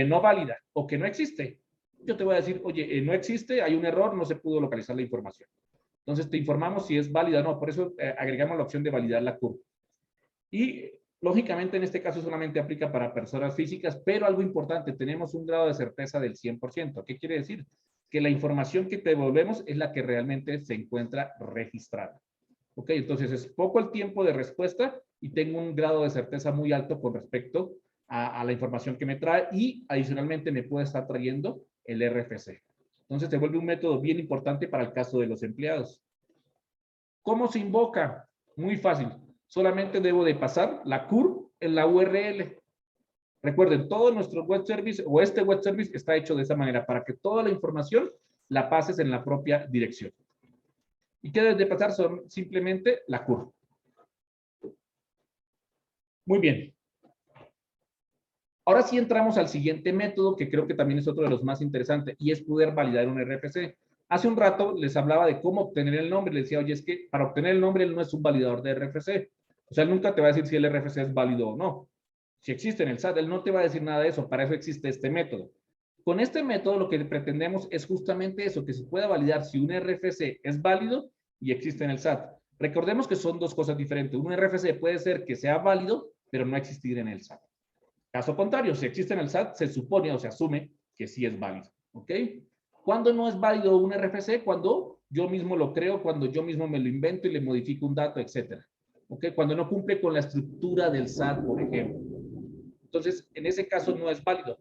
no válida o que no existe? Yo te voy a decir, oye, no existe, hay un error, no se pudo localizar la información. Entonces te informamos si es válida o no. Por eso agregamos la opción de validar la CUR. Y lógicamente en este caso solamente aplica para personas físicas, pero algo importante, tenemos un grado de certeza del 100%. ¿Qué quiere decir? Que la información que te devolvemos es la que realmente se encuentra registrada. ¿Ok? Entonces es poco el tiempo de respuesta y tengo un grado de certeza muy alto con respecto a la información que me trae y adicionalmente me puede estar trayendo el RFC. Entonces se vuelve un método bien importante para el caso de los empleados. ¿Cómo se invoca? Muy fácil. Solamente debo de pasar la CUR en la URL. Recuerden, todo nuestro web service o este web service está hecho de esa manera para que toda la información la pases en la propia dirección. ¿Y qué debes de pasar? Son simplemente la CUR. Muy bien. Ahora sí entramos al siguiente método que creo que también es otro de los más interesantes y es poder validar un RFC. Hace un rato les hablaba de cómo obtener el nombre. Les decía, oye, es que para obtener el nombre él no es un validador de RFC. O sea, él nunca te va a decir si el RFC es válido o no. Si existe en el SAT, él no te va a decir nada de eso. Para eso existe este método. Con este método lo que pretendemos es justamente eso, que se pueda validar si un RFC es válido y existe en el SAT. Recordemos que son dos cosas diferentes. Un RFC puede ser que sea válido, pero no existir en el SAT. Caso contrario, si existe en el SAT, se supone o se asume que sí es válido. ¿Ok? ¿Cuándo no es válido un RFC? Cuando yo mismo lo creo, cuando yo mismo me lo invento y le modifico un dato, etcétera. ¿Ok? Cuando no cumple con la estructura del SAT, por ejemplo. Entonces, en ese caso no es válido.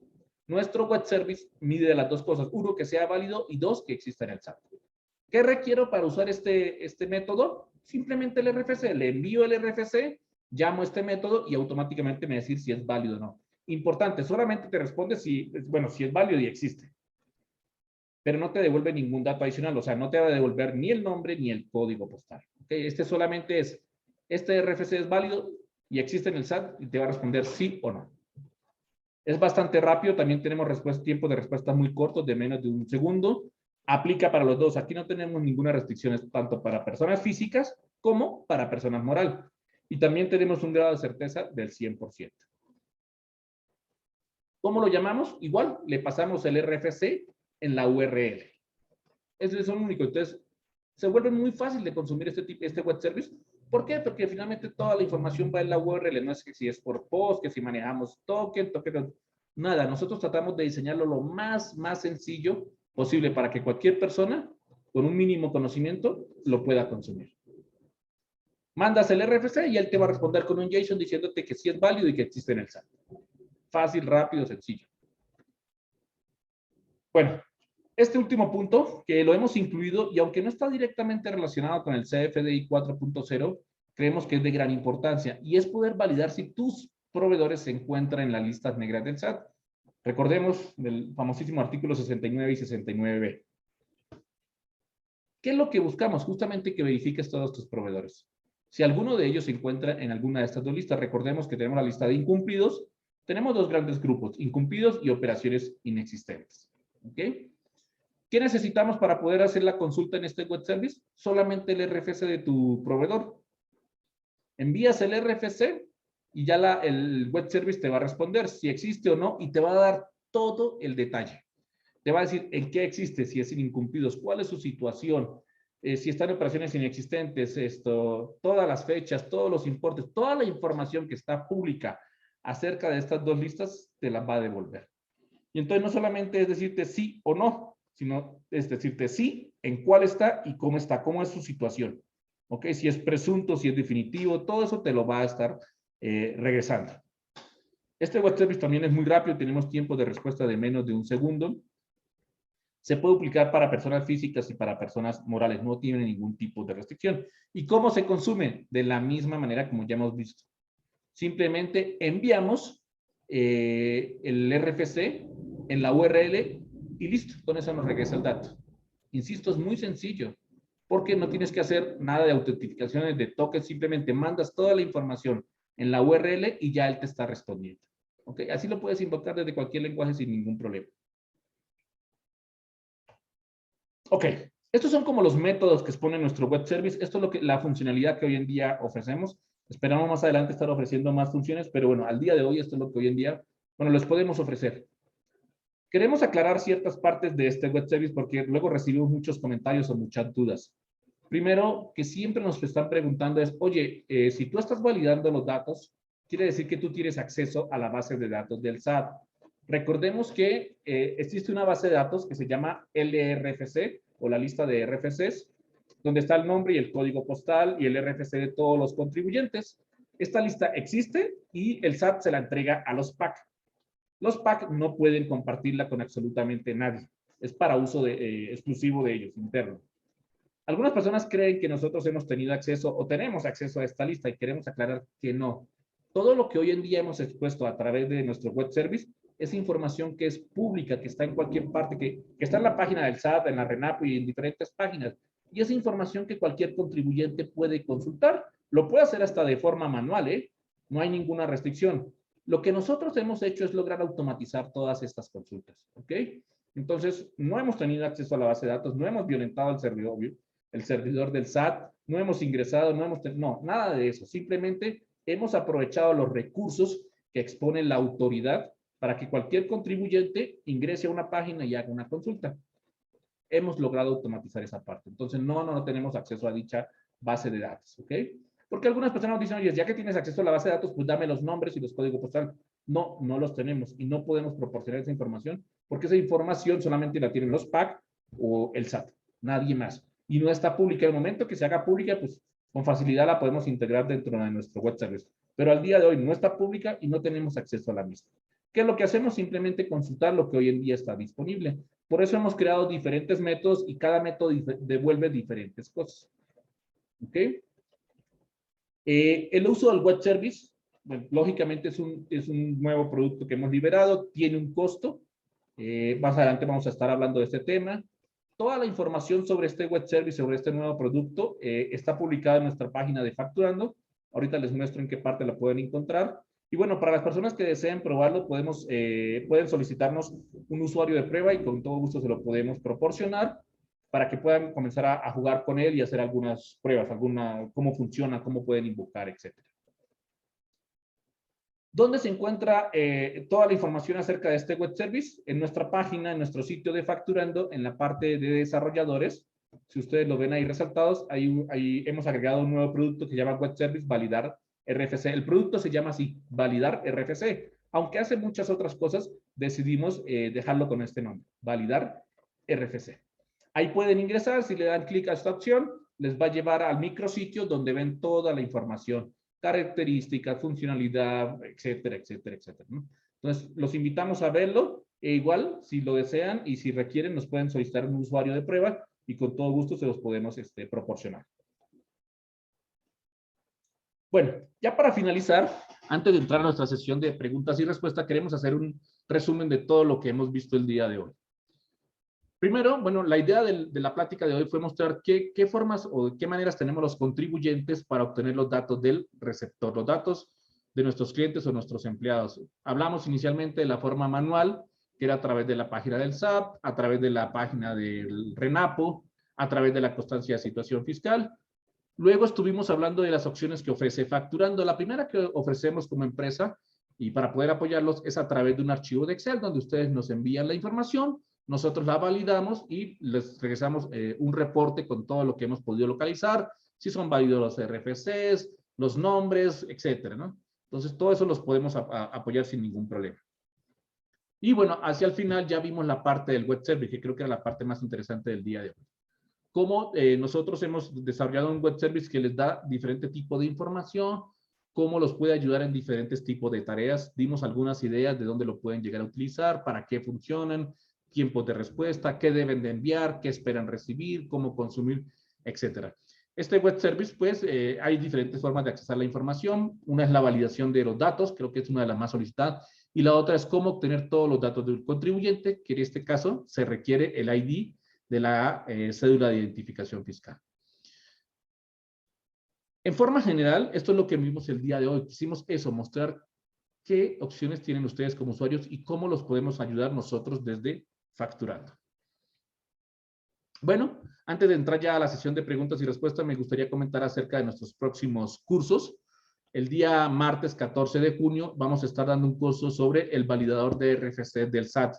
Nuestro web service mide de las dos cosas. Uno, que sea válido y dos, que exista en el SAT. ¿Qué requiero para usar este método? Simplemente el RFC. Le envío el RFC, llamo este método y automáticamente me decir si es válido o no. Importante, solamente te responde si, bueno, si es válido y existe. Pero no te devuelve ningún dato adicional, o sea, no te va a devolver ni el nombre ni el código postal. ¿Okay? Este solamente es, este RFC es válido y existe en el SAT y te va a responder sí o no. Es bastante rápido, también tenemos tiempo de respuesta muy cortos, de menos de un segundo. Aplica para los dos. Aquí no tenemos ninguna restricción, tanto para personas físicas como para personas morales. Y también tenemos un grado de certeza del 100%. ¿Cómo lo llamamos? Igual, le pasamos el RFC en la URL. Eso es lo único. Entonces, se vuelve muy fácil de consumir este web service. ¿Por qué? Porque finalmente toda la información va en la URL. No es que si es por post, que si manejamos token, nada. Nosotros tratamos de diseñarlo lo más sencillo posible para que cualquier persona con un mínimo conocimiento lo pueda consumir. Mandas el RFC y él te va a responder con un JSON diciéndote que sí es válido y que existe en el SAT. Fácil, rápido, sencillo. Bueno, este último punto que lo hemos incluido y aunque no está directamente relacionado con el CFDI 4.0, creemos que es de gran importancia y es poder validar si tus proveedores se encuentran en las listas negras del SAT. Recordemos el famosísimo artículo 69 y 69B. ¿Qué es lo que buscamos? Justamente que verifiques todos tus proveedores. Si alguno de ellos se encuentra en alguna de estas dos listas, recordemos que tenemos la lista de incumplidos. Tenemos dos grandes grupos, incumplidos y operaciones inexistentes. ¿Ok? ¿Qué necesitamos para poder hacer la consulta en este web service? Solamente el RFC de tu proveedor. Envías el RFC y ya el web service te va a responder si existe o no y te va a dar todo el detalle. Te va a decir en qué existe, si es sin incumplidos, cuál es su situación, si están en operaciones inexistentes, todas las fechas, todos los importes, toda la información que está pública acerca de estas dos listas, te la va a devolver. Y entonces no solamente es decirte sí o no, sino es decirte sí, en cuál está y cómo está, cómo es su situación. ¿Ok? Si es presunto, si es definitivo, todo eso te lo va a estar regresando. Este web service también es muy rápido, tenemos tiempo de respuesta de menos de 1 segundo. Se puede duplicar para personas físicas y para personas morales, no tiene ningún tipo de restricción. ¿Y cómo se consume? De la misma manera como ya hemos visto. Simplemente enviamos el RFC en la URL y listo, con eso nos regresa el dato. Insisto, es muy sencillo, porque no tienes que hacer nada de autentificaciones, de tokens, simplemente mandas toda la información en la URL y ya él te está respondiendo. ¿Ok? Así lo puedes invocar desde cualquier lenguaje sin ningún problema. Ok, estos son como los métodos que expone nuestro web service. Esto es la funcionalidad que hoy en día ofrecemos. Esperamos más adelante estar ofreciendo más funciones, pero bueno, al día de hoy esto es lo que hoy en día, bueno, les podemos ofrecer. Queremos aclarar ciertas partes de este web service porque luego recibimos muchos comentarios o muchas dudas. Primero, que siempre nos están preguntando es, oye, si tú estás validando los datos, quiere decir que tú tienes acceso a la base de datos del SAT. Recordemos que existe una base de datos que se llama LRFC o la lista de RFCs, donde está el nombre y el código postal y el RFC de todos los contribuyentes. Esta lista existe y el SAT se la entrega a los PAC. Los PAC no pueden compartirla con absolutamente nadie. Es para uso exclusivo de ellos, interno. Algunas personas creen que nosotros hemos tenido acceso o tenemos acceso a esta lista y queremos aclarar que no. Todo lo que hoy en día hemos expuesto a través de nuestro web service es información que es pública, que está en cualquier parte, que está en la página del SAT, en la RENAPO y en diferentes páginas. Y es información que cualquier contribuyente puede consultar. Lo puede hacer hasta de forma manual, ¿eh? No hay ninguna restricción. Lo que nosotros hemos hecho es lograr automatizar todas estas consultas, ¿ok? Entonces, no hemos tenido acceso a la base de datos, no hemos violentado el servidor del SAT, no hemos ingresado, no, nada de eso. Simplemente hemos aprovechado los recursos que expone la autoridad para que cualquier contribuyente ingrese a una página y haga una consulta. Hemos logrado automatizar esa parte. Entonces, no tenemos acceso a dicha base de datos, ¿ok? Porque algunas personas dicen, oye, ya que tienes acceso a la base de datos, pues dame los nombres y los códigos postales. No, no los tenemos y no podemos proporcionar esa información porque esa información solamente la tienen los PAC o el SAT, nadie más. Y no está pública. En el momento que se haga pública, pues con facilidad la podemos integrar dentro de nuestro web service. Pero al día de hoy no está pública y no tenemos acceso a la misma. ¿Qué es lo que hacemos? Simplemente consultar lo que hoy en día está disponible. Por eso hemos creado diferentes métodos y cada método devuelve diferentes cosas. ¿Ok? El uso del web service, bueno, lógicamente es un nuevo producto que hemos liberado, tiene un costo. Más adelante vamos a estar hablando de este tema. Toda la información sobre este web service, sobre este nuevo producto, está publicada en nuestra página de Facturando. Ahorita les muestro en qué parte la pueden encontrar. Y bueno, para las personas que deseen probarlo, pueden solicitarnos un usuario de prueba y con todo gusto se lo podemos proporcionar para que puedan comenzar a jugar con él y hacer algunas pruebas, cómo funciona, cómo pueden invocar, etc. ¿Dónde se encuentra toda la información acerca de este web service? En nuestra página, en nuestro sitio de Facturando, en la parte de desarrolladores. Si ustedes lo ven ahí resaltados, ahí hemos agregado un nuevo producto que se llama Web Service Validar RFC. El producto se llama así, Validar RFC. Aunque hace muchas otras cosas, decidimos dejarlo con este nombre, Validar RFC. Ahí pueden ingresar, si le dan clic a esta opción, les va a llevar al micrositio donde ven toda la información, características, funcionalidad, etcétera, etcétera, etcétera, ¿no? Entonces, los invitamos a verlo, e igual, si lo desean y si requieren, nos pueden solicitar un usuario de prueba y con todo gusto se los podemos proporcionar. Bueno, ya para finalizar, antes de entrar a nuestra sesión de preguntas y respuestas, queremos hacer un resumen de todo lo que hemos visto el día de hoy. Primero, bueno, la idea de la plática de hoy fue mostrar qué formas o de qué maneras tenemos los contribuyentes para obtener los datos del receptor, los datos de nuestros clientes o nuestros empleados. Hablamos inicialmente de la forma manual, que era a través de la página del SAT, a través de la página del RENAPO, a través de la constancia de situación fiscal. Luego estuvimos hablando de las opciones que ofrece Facturando. La primera que ofrecemos como empresa y para poder apoyarlos es a través de un archivo de Excel donde ustedes nos envían la información, nosotros la validamos y les regresamos un reporte con todo lo que hemos podido localizar, si son válidos los RFCs, los nombres, etcétera, ¿no? Entonces, todo eso los podemos apoyar sin ningún problema. Y bueno, hacia el final ya vimos la parte del web service, que creo que era la parte más interesante del día de hoy. Cómo nosotros hemos desarrollado un web service que les da diferente tipo de información, cómo los puede ayudar en diferentes tipos de tareas. Dimos algunas ideas de dónde lo pueden llegar a utilizar, para qué funcionan, tiempos de respuesta, qué deben de enviar, qué esperan recibir, cómo consumir, etcétera. Este web service, pues, hay diferentes formas de accesar la información. Una es la validación de los datos, creo que es una de las más solicitadas, y la otra es cómo obtener todos los datos del contribuyente, que en este caso se requiere el ID de la cédula de identificación fiscal. En forma general, esto es lo que vimos el día de hoy. Quisimos eso, mostrar qué opciones tienen ustedes como usuarios y cómo los podemos ayudar nosotros desde Facturando. Bueno, antes de entrar ya a la sesión de preguntas y respuestas, me gustaría comentar acerca de nuestros próximos cursos. El día martes 14 de junio vamos a estar dando un curso sobre el validador de RFC del SAT.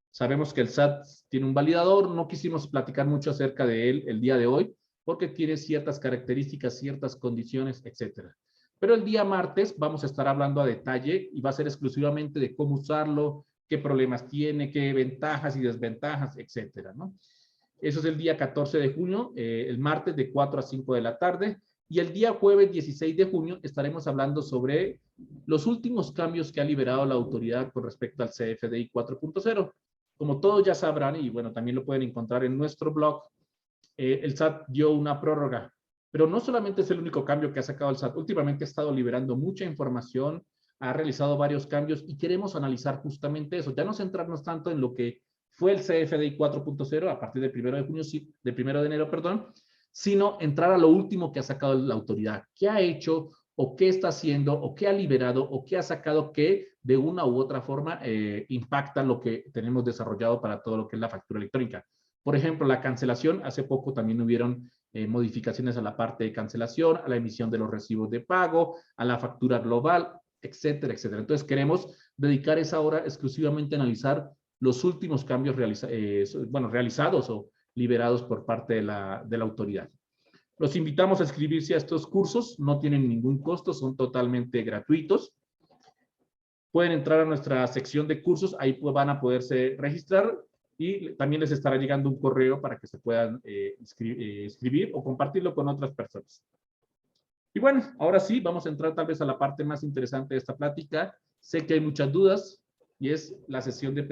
Sabemos que el SAT tiene un validador, no quisimos platicar mucho acerca de él el día de hoy, porque tiene ciertas características, ciertas condiciones, etcétera. Pero el día martes vamos a estar hablando a detalle y va a ser exclusivamente de cómo usarlo, qué problemas tiene, qué ventajas y desventajas, etcétera, ¿no? Eso es el día 14 de junio, el martes de 4 a 5 de la tarde. Y el día jueves 16 de junio estaremos hablando sobre los últimos cambios que ha liberado la autoridad con respecto al CFDI 4.0. Como todos ya sabrán, y bueno, también lo pueden encontrar en nuestro blog, el SAT dio una prórroga. Pero no solamente es el único cambio que ha sacado el SAT. Últimamente ha estado liberando mucha información, ha realizado varios cambios y queremos analizar justamente eso. Ya no centrarnos tanto en lo que fue el CFDI 4.0 a partir del 1 de junio, del 1 de enero, perdón, sino entrar a lo último que ha sacado la autoridad. ¿Qué ha hecho o qué está haciendo o qué ha liberado o qué ha sacado que de una u otra forma impacta lo que tenemos desarrollado para todo lo que es la factura electrónica? Por ejemplo, la cancelación, hace poco también hubieron modificaciones a la parte de cancelación, a la emisión de los recibos de pago, a la factura global, etcétera, etcétera. Entonces queremos dedicar esa hora exclusivamente a analizar los últimos cambios realizados o liberados por parte de la autoridad. Los invitamos a inscribirse a estos cursos, no tienen ningún costo, son totalmente gratuitos. Pueden entrar a nuestra sección de cursos, ahí van a poderse registrar y también les estará llegando un correo para que se puedan inscribir o compartirlo con otras personas. Y bueno, ahora sí, vamos a entrar tal vez a la parte más interesante de esta plática. Sé que hay muchas dudas y es la sesión de preguntas.